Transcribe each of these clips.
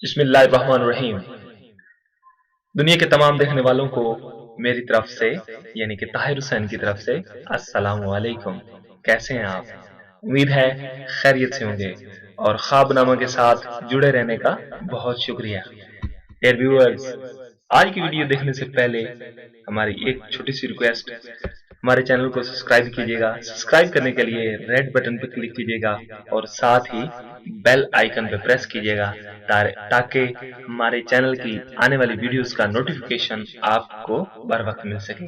बिस्मिल्लाहिर्रहमानिर्रहीम। दुनिया के तमाम देखने वालों को मेरी तरफ से यानी कि ताहिर हुसैन की तरफ से अस्सलाम वालेकुम। कैसे हैं आप? उम्मीद है खैरियत से होंगे और ख्वाबनामा के साथ जुड़े रहने का बहुत शुक्रिया। डियर व्यूअर्स, आज की वीडियो देखने से पहले हमारी एक छोटी सी रिक्वेस्ट, हमारे चैनल को सब्सक्राइब कीजिएगा। सब्सक्राइब करने के लिए रेड बटन पर क्लिक कीजिएगा और साथ ही बेल आइकन पर प्रेस कीजिएगा ताकि हमारे चैनल की आने वाली वीडियोस का नोटिफिकेशन आपको बर वक्त मिल सके।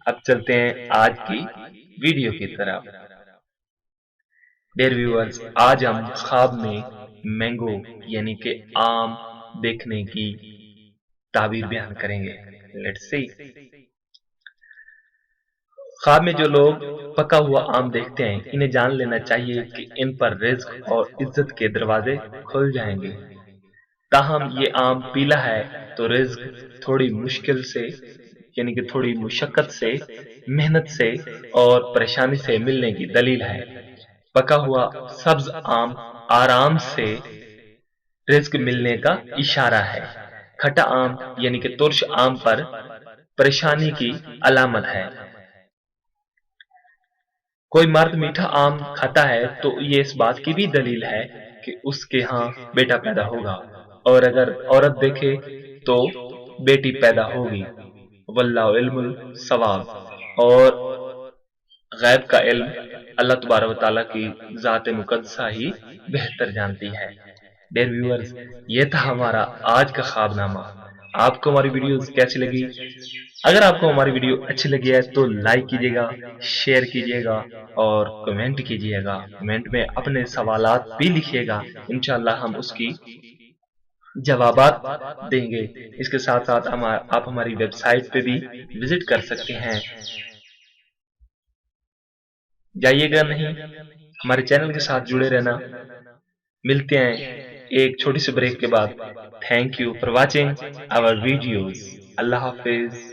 अब चलते हैं आज की वीडियो की तरफ। डियर व्यूअर्स, आज हम ख्वाब में मैंगो यानी कि आम देखने की ताबीर बयान करेंगे। Let's see. ख्वाब में जो लोग पका हुआ आम देखते हैं, इन्हें जान लेना चाहिए कि इन पर रिज्क और इज्जत के दरवाजे खुल जाएंगे। ताहम ये आम पीला है तो रिज्क थोड़ी मुश्किल से यानी कि थोड़ी मुशक्कत से, मेहनत से और परेशानी से मिलने की दलील है। पका हुआ सब्ज आम आराम से रिज्क मिलने का इशारा है। खट्टा आम यानी कि तुर्श आम पर परेशानी की अलामत है। कोई मर्द मीठा आम खाता है तो ये इस बात की भी दलील है कि उसके यहाँ बेटा पैदा होगा, और अगर औरत देखे तो बेटी पैदा होगी। वल्लाहु इल्मुल सवाब। और गैब का इल्म अल्लाह तबारक व तआला की जात मुकद्दसा ही बेहतर जानती है। डियर व्यूअर्स, ये था हमारा आज का ख्वाबनामा। आपको हमारी वीडियोस कैसी लगी? अगर आपको हमारी वीडियो अच्छी लगी है तो लाइक कीजिएगा, शेयर कीजिएगा और कमेंट कीजिएगा। कमेंट में अपने सवालात भी लिखिएगा, इंशाल्लाह हम उसकी जवाबात देंगे। इसके साथ साथ आप हमारी वेबसाइट पे भी विजिट कर सकते हैं। जाइएगा नहीं, हमारे चैनल के साथ जुड़े रहना। मिलते हैं एक छोटी सी ब्रेक के बाद। Thank you for watching our videos. अल्लाह हाफिज।